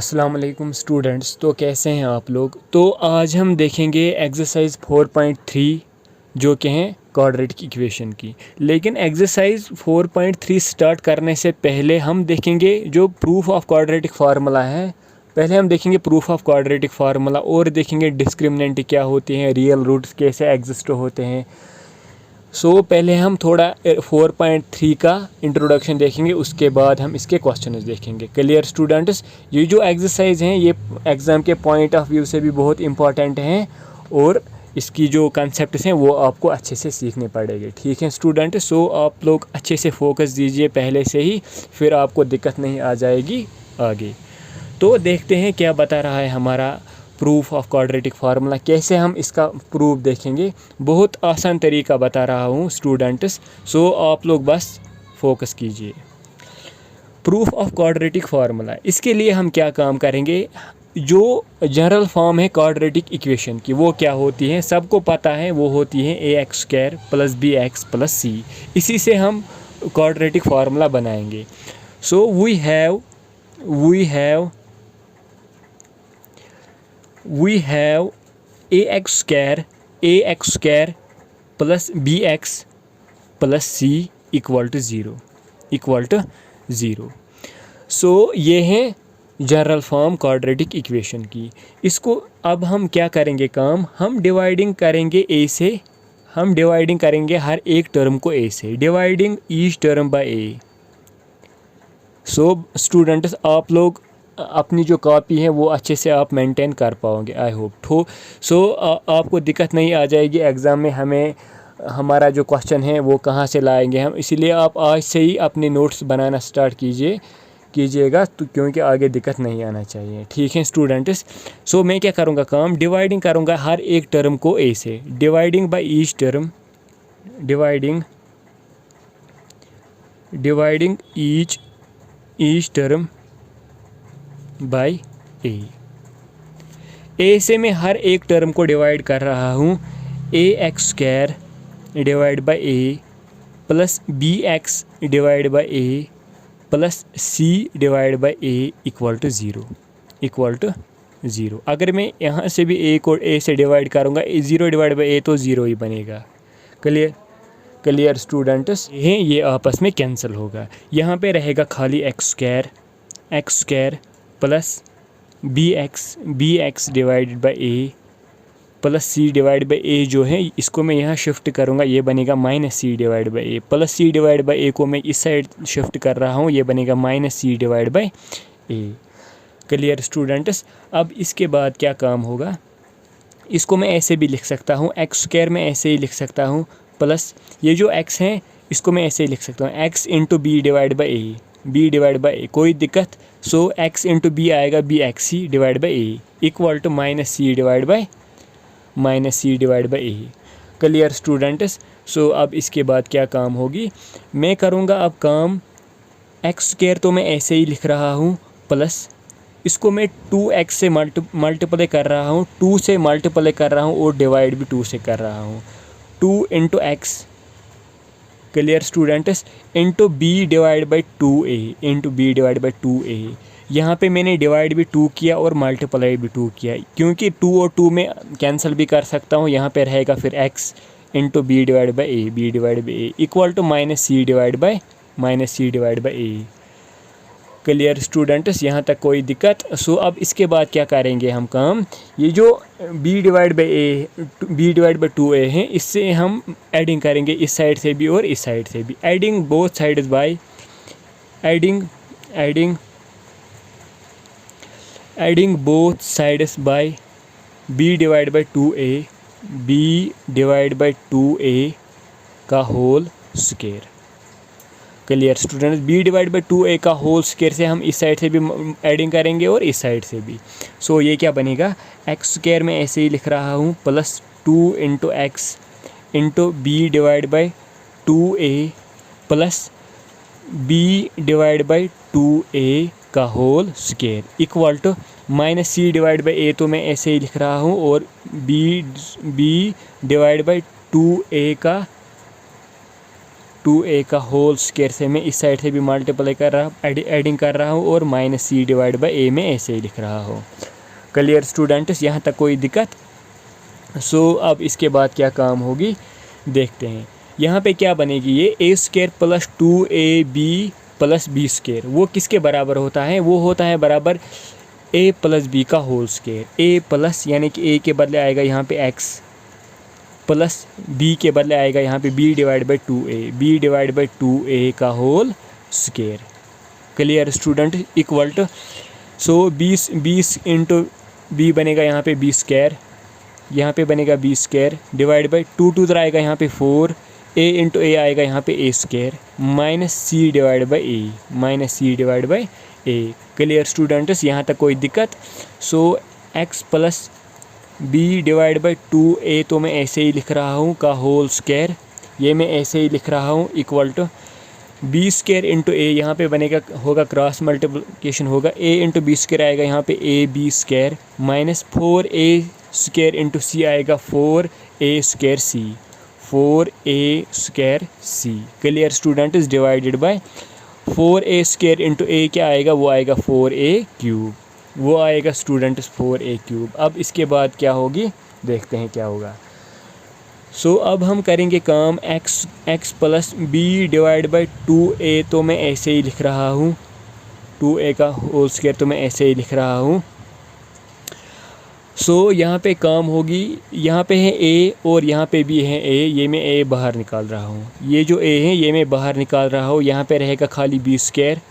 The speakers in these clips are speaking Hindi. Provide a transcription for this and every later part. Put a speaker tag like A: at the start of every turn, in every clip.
A: अस्सलाम वालेकुम स्टूडेंट्स। तो कैसे हैं आप लोग। तो आज हम देखेंगे एक्सरसाइज 4.3 जो कि हैं क्वाड्रेटिक इक्वेशन की। लेकिन एक्सरसाइज 4.3 स्टार्ट करने से पहले हम देखेंगे जो प्रूफ ऑफ क्वाड्रेटिक फार्मूला है। पहले हम देखेंगे प्रूफ ऑफ क्वाड्रेटिक फार्मूला और देखेंगे डिस्क्रिमिनेंट क्या होती हैं, रियल रूट्स कैसे एग्जिस्ट होते हैं। पहले हम थोड़ा 4.3 का इंट्रोडक्शन देखेंगे, उसके बाद हम इसके क्वेश्चंस देखेंगे। क्लियर स्टूडेंट्स, ये जो एक्सरसाइज हैं ये एग्ज़ाम के पॉइंट ऑफ व्यू से भी बहुत इंपॉर्टेंट हैं और इसकी जो कंसेप्ट्स हैं वो आपको अच्छे से सीखने पड़ेंगे। ठीक है स्टूडेंट, आप लोग अच्छे से फोकस दीजिए पहले से ही, फिर आपको दिक्कत नहीं आ जाएगी आगे। तो देखते हैं क्या बता रहा है हमारा प्रूफ ऑफ क्वाड्रेटिक फार्मूला। कैसे हम इसका प्रूफ देखेंगे, बहुत आसान तरीका बता रहा हूँ स्टूडेंट्स। आप लोग बस फोकस कीजिए। प्रूफ ऑफ क्वाड्रेटिक फार्मूला, इसके लिए हम क्या काम करेंगे, जो जनरल फॉर्म है क्वाड्रेटिक इक्वेशन की वो क्या होती है सबको पता है, वो होती है ax² + bx + c। इसी से हम क्वाड्रेटिक फार्मूला बनाएंगे। We have ax² + bx + c = 0। ये है जनरल फॉर्म क्वाड्रेटिक इक्वेशन की। इसको अब हम क्या करेंगे काम, हम डिवाइडिंग करेंगे a से, हम डिवाइडिंग करेंगे हर एक टर्म को a से, dividing each term by a। Students, आप लोग अपनी जो कॉपी है वो अच्छे से आप मेंटेन कर पाओगे आई होप। आपको दिक्कत नहीं आ जाएगी एग्ज़ाम में, हमें हमारा जो क्वेश्चन है वो कहाँ से लाएंगे हम, इसीलिए आप आज से ही अपने नोट्स बनाना स्टार्ट कीजिएगा तो क्योंकि आगे दिक्कत नहीं आना चाहिए। ठीक है स्टूडेंट्स, मैं क्या करूँगा काम, डिवाइडिंग करूँगा हर एक टर्म को a से, dividing by each term, dividing each term by a से मैं हर एक टर्म को डिवाइड कर रहा हूँ, ax² divide by a + bx divide by a + c divide by a = 0। अगर मैं यहाँ से भी a को a से डिवाइड करूँगा, 0 डिवाइड बाय a तो 0 ही बनेगा। क्लियर स्टूडेंट्स, ये आपस में कैंसिल होगा। यहाँ पे रहेगा खाली x² + bx divided by a + c divide by a जो है इसको मैं यहाँ शिफ्ट करूँगा, ये बनेगा -c divide by a, + c divide by a को मैं इस साइड शिफ्ट कर रहा हूँ, ये बनेगा -c divide by a। Clear students, अब इसके बाद क्या काम होगा, इसको मैं ऐसे भी लिख सकता हूँ, x² में ऐसे ही लिख सकता हूँ, प्लस ये जो x है इसको मैं ऐसे ही लिख सकता हूँ, x × b divide by a, b divide by a, कोई दिक्कत। x × b आएगा bxc divide by a = -c divide by a। Clear students, अब इसके बाद क्या काम होगी, मैं करूँगा अब काम, x² तो मैं ऐसे ही लिख रहा हूँ, प्लस इसको मैं 2x से मल्टीप्लाई कर रहा हूँ, 2 से मल्टीप्लाई कर रहा हूँ और डिवाइड भी 2 से कर रहा हूँ, 2 × x। Clear students, × b divide by 2a, यहाँ पे मैंने डिवाइड भी 2 किया और मल्टीप्लाई भी 2 किया, क्योंकि 2 और 2 में कैंसिल भी कर सकता हूँ। यहाँ पे रहेगा फिर x × b divide by a, b divide by a = -c divide by a। Clear students, यहाँ तक कोई दिक्कत। अब इसके बाद क्या करेंगे हम काम, ये जो b डिवाइड बाय 2a है इससे हम एडिंग करेंगे इस साइड से भी और इस साइड से भी, adding both sides by adding both sides by b divide by 2a का whole square. Clear students, b divide by 2a का होल स्क्वायर से हम इस साइड से भी एडिंग करेंगे और इस साइड से भी। ये क्या बनेगा, x² में ऐसे ही लिख रहा हूँ, plus 2 × x × b divide by 2a plus b divide by 2a का whole square = -c divide by a तो मैं ऐसे ही लिख रहा हूँ, और b डिवाइड बाय 2a का 2a का होल स्क्वायर से मैं इस साइड से भी मल्टीप्लाई कर रहा हूँ, एडिंग कर रहा हूँ और minus c divide by a में ऐसे ही लिख रहा हूँ। क्लियर स्टूडेंट्स, यहाँ तक कोई दिक्कत? अब इसके बाद क्या काम होगी देखते हैं। यहाँ पे क्या बनेगी, ये a square plus 2ab plus b square, वो किसके बराबर होता है? वो होता है बराबर a प्लस b का होल स्क्वायर। a प्लस यानी कि a के बदले आएगा यहाँ पे x प्लस b के बदले आएगा यहाँ पे b डिवाइड बाई 2a का whole square. Clear student, equal to 20 into b बनेगा यहाँ पे b स्क्वायर, यहाँ पे बनेगा b स्क्वायर डिवाइड बाई 2 इधर आएगा यहाँ पे 4, a इंटू a आएगा यहाँ पे a square minus c divide by a। Clear students, यहाँ तक कोई दिक्कत? x plus b divide by 2a तो मैं ऐसे ही लिख रहा हूँ का होल स्क्वायर, ये मैं ऐसे ही लिख रहा हूँ equal to b square into a, यहाँ पे बनेगा होगा क्रॉस मल्टीप्लिकेशन होगा, a इंटू b स्क्वायर आएगा यहाँ पे ab square minus 4a square into c आएगा 4a square c। Clear student, is divided by 4a square into a क्या आएगा, वो आएगा 4a क्यूब, वो आएगा स्टूडेंट्स 4a क्यूब। अब इसके बाद क्या होगी देखते हैं क्या होगा। अब हम करेंगे काम x plus b divide by 2a तो मैं ऐसे ही लिख रहा हूँ, 2a का होल स्क्वायर तो मैं ऐसे ही लिख रहा हूँ। यहाँ पे काम होगी, यहाँ पे है a और यहाँ पे भी है a, ये मैं a बाहर निकाल रहा हूँ, ये जो a है ये मैं बाहर निकाल रहा हूँ, यहाँ पे रहेगा खाली b square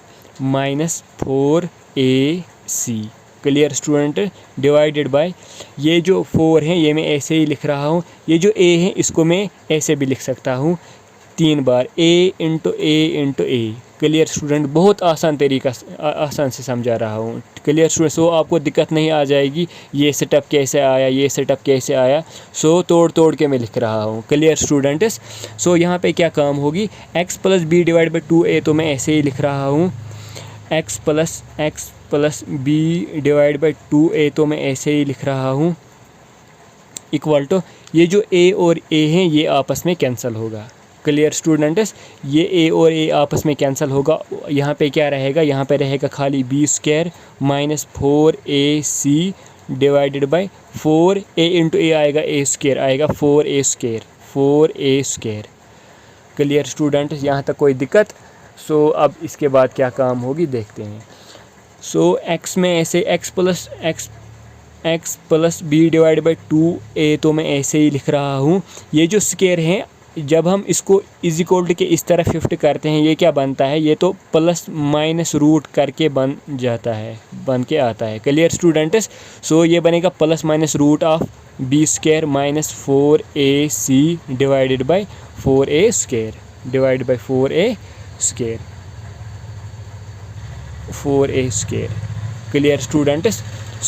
A: minus 4ac। Clear student, divided by ये जो 4 है ये मैं ऐसे ही लिख रहा हूँ, ये जो a है इसको मैं ऐसे भी लिख सकता हूँ 3 बार a into a। Clear student, बहुत आसान आसान से समझा रहा हूँ। क्लियर स्टूडेंट, आपको दिक्कत नहीं आ जाएगी ये सेटअप कैसे आया, ये सेटअप कैसे आया, तोड़ के मैं लिख रहा हूँ। क्लियर स्टूडेंट्स, यहाँ पे क्या काम होगी, x plus b divide by 2a तो मैं ऐसे ही लिख रहा हूँ, x plus b divide by 2a तो मैं ऐसे ही लिख रहा हूँ इक्वल टू ये जो a और a हैं ये आपस में कैंसिल होगा। क्लियर स्टूडेंट्स, ये a और a आपस में कैंसिल होगा, यहाँ पे क्या रहेगा, यहाँ पे रहेगा खाली b square minus 4ac divided by 4a into a आएगा a स्क्वायर, आएगा 4a स्क्वायर। क्लियर स्टूडेंट्स, यहाँ तक कोई दिक्कत? अब इसके बाद क्या काम होगी देखते हैं। x में ऐसे x plus b divide by 2a तो मैं ऐसे ही लिख रहा हूँ, ये जो स्क्वायर है जब हम इसको इज इक्वल टू के इस तरह शिफ्ट करते हैं ये क्या बनता है, ये तो प्लस माइनस रूट करके बन जाता है, बन के आता है। क्लियर स्टूडेंट्स, ये बनेगा plus minus root of b square minus 4ac divided by 4a square divide by 4a square. Clear students,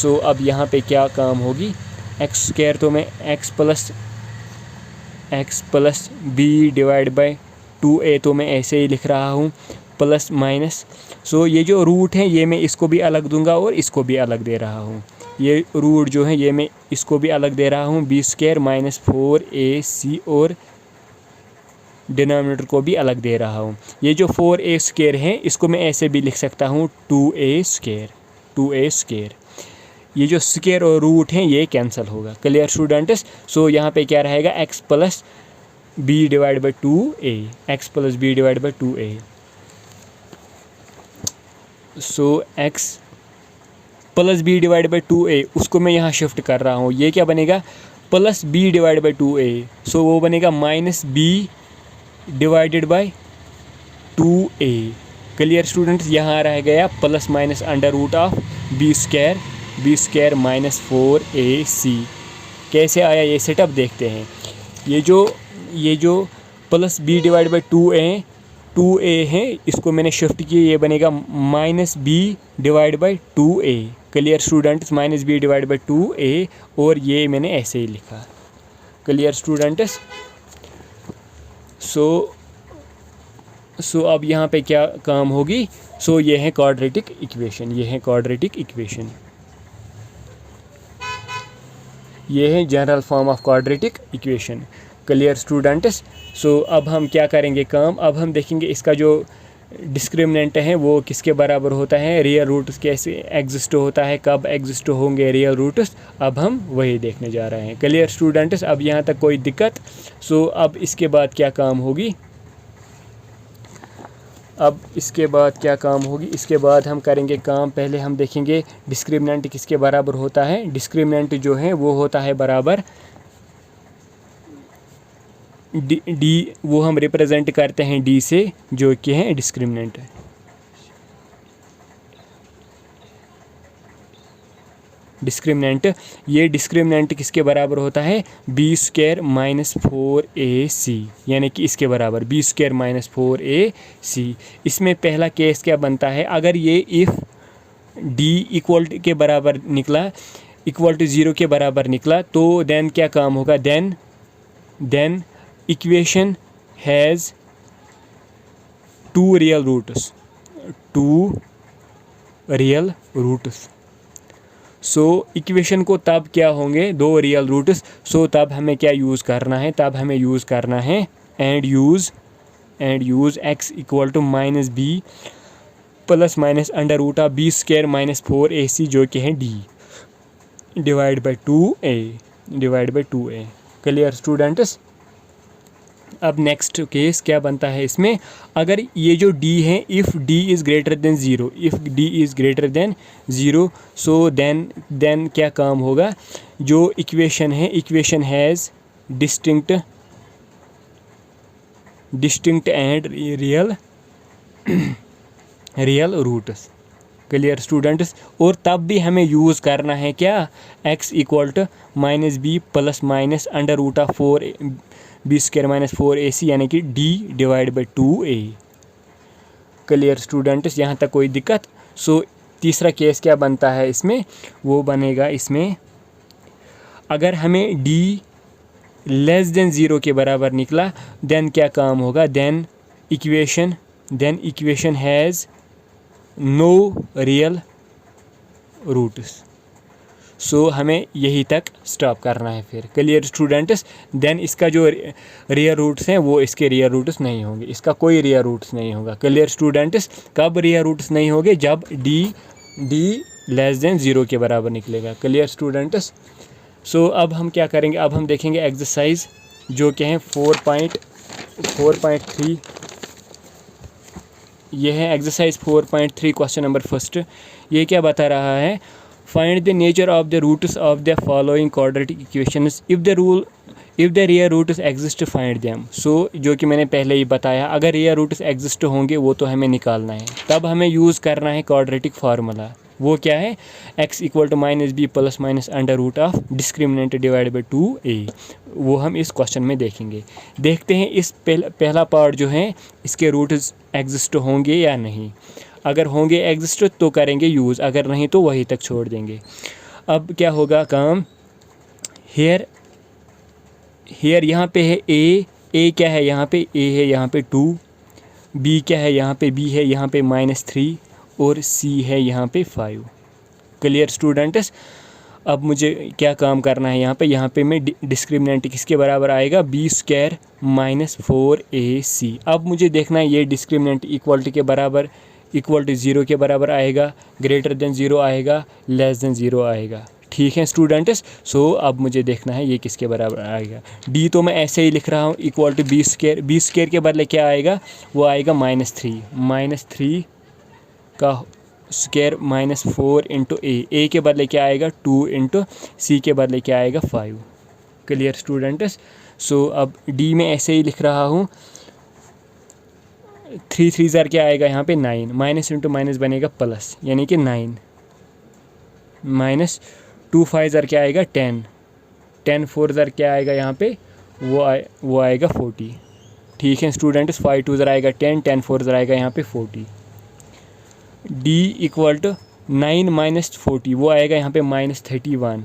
A: अब यहाँ पे क्या काम होगी, x स्क्वायर तो मैं x plus b divide by 2a तो मैं ऐसे ही लिख रहा हूँ प्लस माइनस, ये जो रूट है ये मैं इसको भी अलग दूंगा और इसको भी अलग दे रहा हूँ, ये रूट जो है ये मैं इसको भी अलग दे रहा हूँ b स्क्वायर माइनस 4ac और डिनोमिनेटर को भी अलग दे रहा हूँ। ये जो 4a स्क्वायर है इसको मैं ऐसे भी लिख सकता हूँ 2a स्क्वायर। ये जो स्क्वायर और रूट हैं ये कैंसिल होगा। क्लियर स्टूडेंट्स, यहाँ पे क्या रहेगा, x plus b divide by 2a, x plus b divide by 2a। x plus b divide by 2a उसको मैं यहाँ शिफ्ट कर रहा हूँ, ये क्या बनेगा, plus b divide by 2a, वो बनेगा minus b divided by 2a। Clear students, यहाँ रह गया plus minus under root of b square minus 4ac। कैसे आया ये सेटअप देखते हैं। ये जो plus b divide by 2a है इसको मैंने शिफ्ट किया, ये बनेगा minus b divide by 2a। Clear students, minus b divide by 2a और ये मैंने ऐसे ही लिखा। क्लियर स्टूडेंट्स, अब यहाँ पे क्या काम होगी, ये है क्वाड्रेटिक इक्वेशन, ये है general form of quadratic equation. Clear students. So अब हम क्या करेंगे काम, अब हम देखेंगे इसका जो डिस्क्रिमिनेंट है वो किसके बराबर होता है, रियल रूट्स कैसे एग्जिस्ट होता है, कब एग्जिस्ट होंगे रियल रूट्स, अब हम वही देखने जा रहे हैं। क्लियर स्टूडेंट्स, अब यहाँ तक कोई दिक्कत। सो अब इसके बाद क्या काम होगी, अब इसके बाद क्या काम होगी, इसके बाद हम करेंगे काम, पहले हम देखेंगे डिस्क्रिमिनेंट किसके बराबर होता है। डिस्क्रिमिनेंट जो है वो होता है बराबर डी वो हम रिप्रेजेंट करते हैं डी से, जो कि है डिस्क्रिमिनेंट। डिस्क्रिमिनेंट, ये डिस्क्रिमिनेंट किसके बराबर होता है, बी स्क्वायर माइनस 4ac, यानी कि इसके बराबर बी स्क्वायर माइनस 4ac। इसमें पहला केस क्या बनता है, अगर ये इफ़ डी इक्वल के बराबर निकला, इक्वल टू 0 के बराबर निकला, तो देन क्या काम होगा, then equation has 2 real roots, 2 real roots. So equation को तब क्या होंगे, 2 रियल रूट्स। सो तब हमें क्या यूज़ करना है, तब हमें यूज़ करना है and use x equal to minus B plus minus under root of B square minus 4ac, जो कि है d divide by 2a। Clear students. अब नेक्स्ट केस क्या बनता है इसमें, अगर ये जो d है, if d is greater than 0, if d is greater than 0, so then क्या काम होगा, जो इक्वेशन है, equation has distinct and real roots. Clear students. और तब भी हमें यूज़ करना है क्या, x equal to minus B plus minus under root of 4 B square minus 4ac, यानी कि d divide by 2a। Clear students, यहाँ तक कोई दिक्कत। सो तीसरा केस क्या बनता है इसमें, वो बनेगा इसमें, अगर हमें d लेस देन 0 के बराबर निकला, देन क्या काम होगा, then equation has no real roots. So हमें यही तक स्टॉप करना है फिर। Clear students. देन इसका जो रियल रूट्स हैं वो इसके रियल रूट्स नहीं होंगे, इसका कोई रियल रूट्स नहीं होगा। Clear students. कब रियल रूट्स नहीं होंगे, जब डी लेस देन 0 के बराबर निकलेगा। Clear students. सो अब हम क्या करेंगे, अब हम देखेंगे एक्सरसाइज जो कि है 4.3। ये है एक्सरसाइज 4.3 क्वेश्चन नंबर फर्स्ट। ये क्या बता रहा है, find the nature of the roots of the following quadratic equations if the real roots exist find them. So जो कि मैंने पहले ही बताया, अगर रियल रूट्स एग्जिस्ट होंगे वो तो हमें निकालना है, तब हमें यूज़ करना है क्वाड्रेटिक फार्मूला। वो क्या है, x equal to minus B plus minus under root of discriminant divide by 2a। वो हम इस क्वेश्चन में देखेंगे। देखते हैं इस पहला पार्ट जो है, इसके रूट्स एग्जिस्ट होंगे या नहीं। अगर होंगे एग्जिस्ट तो करेंगे यूज़, अगर नहीं तो वहीं तक छोड़ देंगे। अब क्या होगा काम, हेयर यहाँ पे है a क्या है, यहाँ पे a है, यहाँ पे 2, b क्या है, यहाँ पे b है, यहाँ पे -3, और c है यहाँ पे 5। Clear students. अब मुझे क्या काम करना है, यहाँ पे मैं डिस्क्रिमिनेंट किसके बराबर आएगा, बी स्क्वायर माइनस 4ac। अब मुझे देखना है ये डिस्क्रिमिनेंट इक्वलिटी के बराबर, इक्वल टू 0 के बराबर आएगा, ग्रेटर देन 0 आएगा, लेस देन 0 आएगा। ठीक है स्टूडेंट्स। सो अब मुझे देखना है ये किसके बराबर आएगा। डी तो मैं ऐसे ही लिख रहा हूँ, इक्वल टू बी स्क्वायर के बदले क्या आएगा, वो आएगा -3 का स्क्वायर माइनस 4 इंटू ए के बदले क्या आएगा 2 इंटू सी के बदले क्या आएगा 5। Clear students. सो अब डी में ऐसे ही लिख रहा हूँ, 3 3 ज़र क्या आएगा यहाँ पे 9, माइनस इंटू माइनस बनेगा प्लस, यानी कि 9 माइनस 2 5 ज़र क्या आएगा 10, 10 4 ज़र क्या आएगा यहाँ पे वो आएगा 40। ठीक है स्टूडेंट्स। 5 2 ज़र आएगा 10, 10 4 ज़र आएगा यहाँ पे 40। डी इक्वल टू 9 माइनस 40 वो आएगा यहाँ पे -31।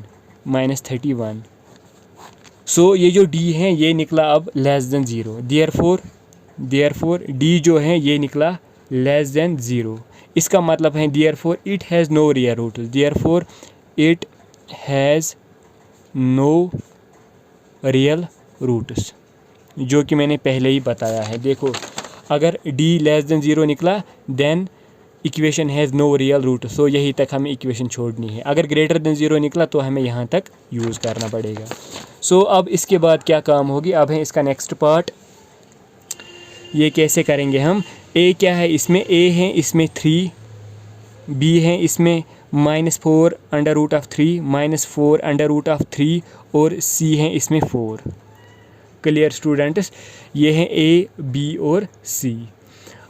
A: सो ये जो डी है ये निकला अब लेस देन 0, देयरफॉर डी जो है ये निकला लेस देन 0। इसका मतलब है therefore it has no real roots, therefore it has no real roots. जो कि मैंने पहले ही बताया है। देखो अगर d लेस देन 0 निकला then equation has no real root, so यही तक हमें इक्वेशन छोड़नी है। अगर ग्रेटर देन 0 निकला तो हमें यहाँ तक यूज़ करना पड़ेगा। सो अब इसके बाद क्या काम होगी, अब है इसका नेक्स्ट पार्ट। ये कैसे करेंगे हम, a क्या है इसमें, a है इसमें 3, b है इसमें -4 under root of 3 -4 under root of 3 और c है इसमें 4। क्लियर स्टूडेंट्स, ये है a, b और c।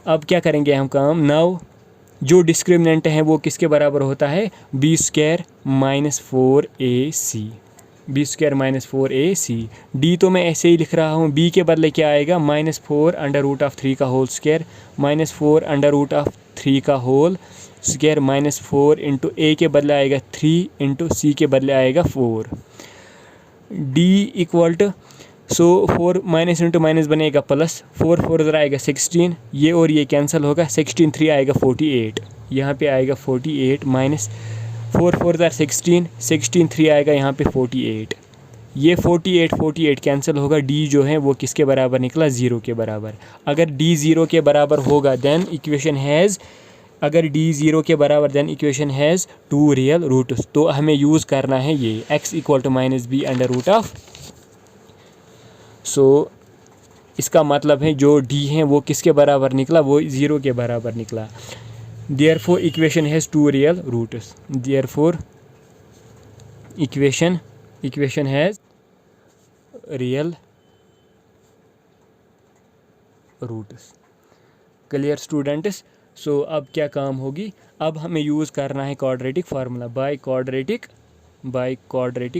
A: अब क्या करेंगे हम काम, नाउ जो डिस्क्रिमिनेंट है वो किसके बराबर होता है, b² -4ac, b² -4ac। d तो मैं ऐसे ही लिख रहा हूँ, b के बदले क्या आएगा, -4 अंडर रूट ऑफ 3 का whole square -4 under root of 3 का होल स्क्वायर -4 इंटू a के बदले आएगा 3 इंटू c के बदले आएगा 4। d equal to, so 4 minus into minus बनेगा प्लस, 4 4 ज़रा आएगा 16, ये और ये कैंसिल होगा, 16 3 आएगा 48, यहाँ पे आएगा 48 माइनस 4 4 ज़रा 16, 16 3 आएगा यहाँ पे 48, ये 48 48 कैंसिल होगा। d जो है वो किसके बराबर निकला, 0 के बराबर। अगर d 0 के बराबर होगा देन इक्वेशन हैज़, अगर d 0 के बराबर then equation has 2 real roots. तो हमें यूज़ करना है ये x equal to -b under root of, so इसका मतलब है जो d है वो किसके बराबर निकला, वो 0 के बराबर निकला। Therefore equation has 2 real roots, therefore equation has real roots. Clear students, so अब क्या काम होगी, अब हमें यूज़ करना है quadratic formula, by quadratic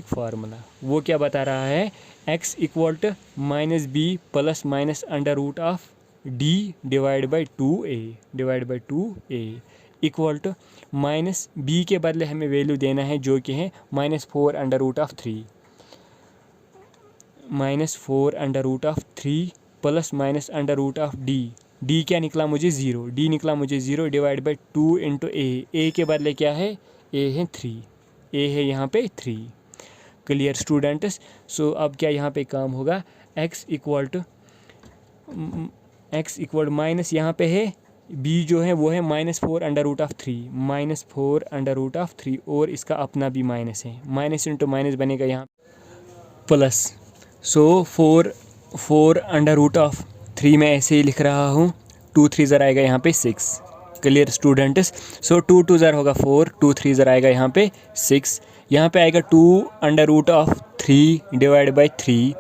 A: formula. वो क्या बता रहा है, x equal to -b plus minus under root of d divide by 2a equal to -b के बदले हमें वैल्यू देना है जो कि है -4 under root of 3, -4 under root of 3 plus minus under root of d क्या निकला मुझे 0, d निकला मुझे 0 डिवाइड बाई 2 इंटू a के बदले क्या है, a है 3, a है यहाँ पे 3। क्लियर स्टूडेंट्स, सो अब क्या यहाँ पे काम होगा, x इक्वल माइनस यहाँ पे है b जो है वो है -4 under root of 3, -4 under root of 3 और इसका अपना भी माइनस है, माइनस इंटू माइनस बनेगा यहाँ plus. So 4 under root of 3 में ऐसे ही लिख रहा हूँ, 2 3 ज़रा आएगा यहाँ पे 6। क्लियर स्टूडेंट्स, सो 2 2 ज़रा होगा 4, 2 3 ज़रा आएगा यहाँ पे 6, यहाँ पे आएगा 2 under root of 3 divide by 3।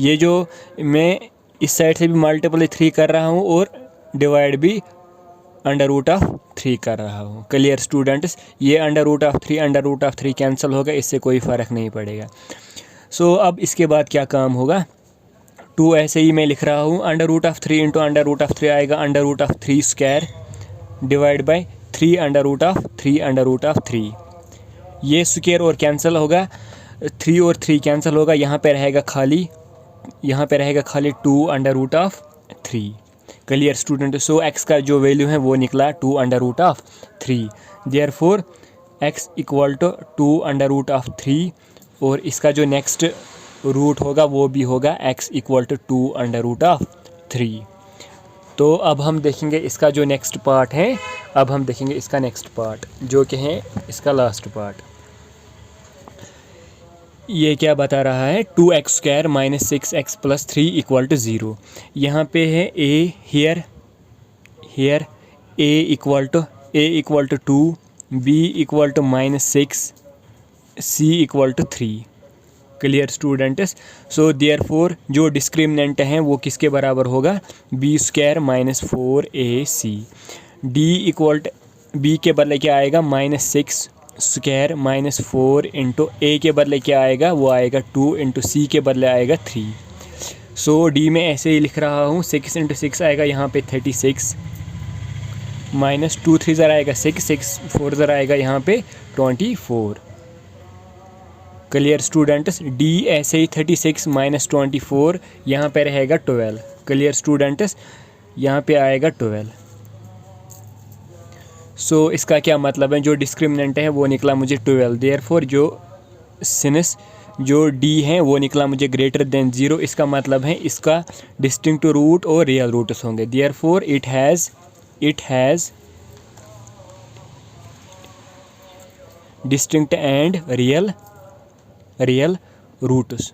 A: ये जो मैं इस साइड से भी मल्टीपल 3 कर रहा हूँ और डिवाइड भी अंडर रूट ऑफ 3 कर रहा हूँ। क्लियर स्टूडेंट्स, ये अंडर रूट ऑफ 3 कैंसिल होगा, इससे कोई फ़र्क नहीं पड़ेगा। सो अब इसके बाद क्या काम होगा, 2 ऐसे ही मैं लिख रहा हूँ, under root of 3 into under root of 3 आएगा under root of 3 square divide by 3 under root of 3 under root of 3। ये स्क्वायर और कैंसिल होगा, 3 और 3 कैंसिल होगा, यहाँ पे रहेगा खाली 2 under root of 3। Clear student, so x का जो वैल्यू है वो निकला 2 under root of 3। Therefore x equal to 2 under root of 3 और इसका जो नेक्स्ट रूट होगा वो भी होगा x equal to 2 under root of 3। तो अब हम देखेंगे इसका जो नेक्स्ट पार्ट है, अब हम देखेंगे इसका नेक्स्ट पार्ट जो कि है इसका लास्ट पार्ट। ये क्या बता रहा है, 2x² - 6x + 3 = 0। यहाँ पे है a, here a equal to 2, b equal to -6, c equal to 3। Clear students, so therefore जो डिस्क्रिमिनेंट हैं वो किसके बराबर होगा, b² - 4ac। d equal to b के बदले क्या आएगा, -6 स्क्वायर -4 इंटू a के बदले क्या आएगा, वो आएगा 2 इंटू c के बदले आएगा 3। सो d में ऐसे ही लिख रहा हूँ, 6 इंटू 6 आएगा यहाँ पे 36 माइनस 2 3 ज़रा आएगा 6 6 4 ज़रा आएगा यहाँ पे 24। क्लियर स्टूडेंट्स, d ऐसे ही 36 माइनस 24 यहाँ पे रहेगा 12। क्लियर स्टूडेंट्स, यहाँ पे आएगा 12। सो इसका क्या मतलब है, जो डिस्क्रिमिनेंट है वो निकला मुझे 12। देयरफॉर जो सिंस जो डी है वो निकला मुझे ग्रेटर देन 0, इसका मतलब है इसका डिस्टिंक्ट रूट और रियल रूट्स होंगे। Therefore it has distinct and real roots.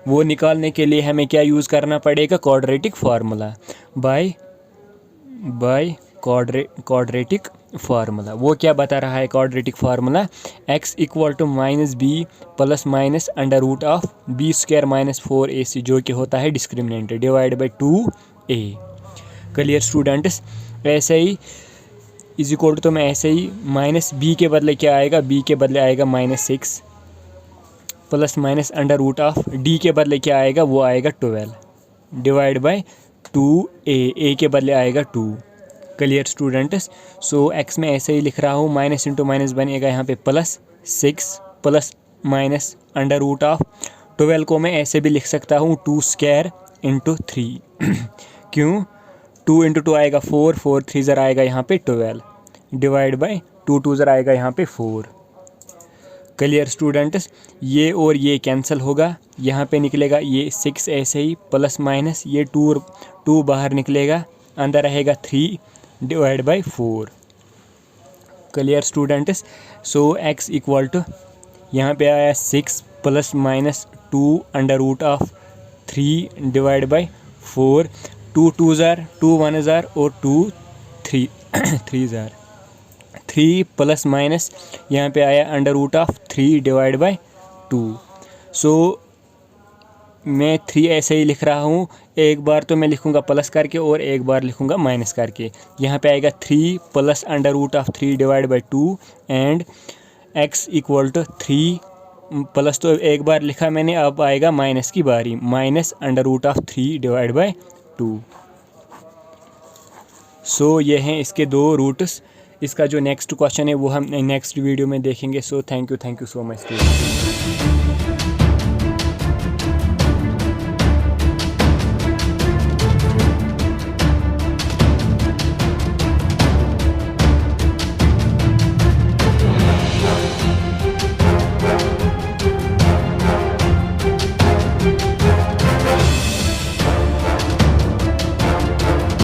A: वो निकालने के लिए हमें क्या यूज़ करना पड़ेगा? Quadratic formula. By quadratic formula. वो क्या बता रहा है quadratic formula? x equal to minus B plus minus under root of B square minus 4ac, जो कि होता है discriminant, divide by 2a। Clear students? ऐसे ही इज इक्वल टू, तो मैं ऐसे ही माइनस बी के बदले क्या आएगा? बी के बदले आएगा -6 plus minus under root of D के बदले क्या आएगा? वो आएगा 12 डिवाइड बाई 2a, a के बदले आएगा 2। Clear students? सो x में ऐसे ही लिख रहा हूँ, माइनस इंटू माइनस बनेगा यहाँ पे +6 plus minus under root of 12 को मैं ऐसे भी लिख सकता हूँ 2 स्क्वायर इंटू 3 क्यों? 2 इंटू 2 आएगा 4, 4 3 ज़रा आएगा यहाँ पे 12 डिवाइड बाई 2 2 ज़रा आएगा यहाँ पे 4। Clear students? ये और ये कैंसिल होगा, यहाँ पे निकलेगा ये 6 ऐसे ही प्लस माइनस ये 2 बाहर निकलेगा, अंदर रहेगा 3 divide by 4। Clear students? So x equal to यहाँ पे आया 6 plus minus 2 under root of 3 divide by 4। 2 2 ज़ार 2 1 ज़ार और 2 3 3 ज़ार 3 प्लस माइनस यहाँ पे आया under root of 3 divide by 2। So मैं 3 ऐसे ही लिख रहा हूँ, एक बार तो मैं लिखूँगा प्लस करके और एक बार लिखूँगा माइनस करके। यहाँ पे आएगा 3 plus under root of 3 divide by 2 and x equal to 3 plus, तो एक बार लिखा मैंने, अब आएगा माइनस की बारी, minus under root of 3 divide by 2। So ये हैं इसके 2 रूट्स। इसका जो नेक्स्ट क्वेश्चन है वो हम नेक्स्ट वीडियो में देखेंगे। So thank you so much.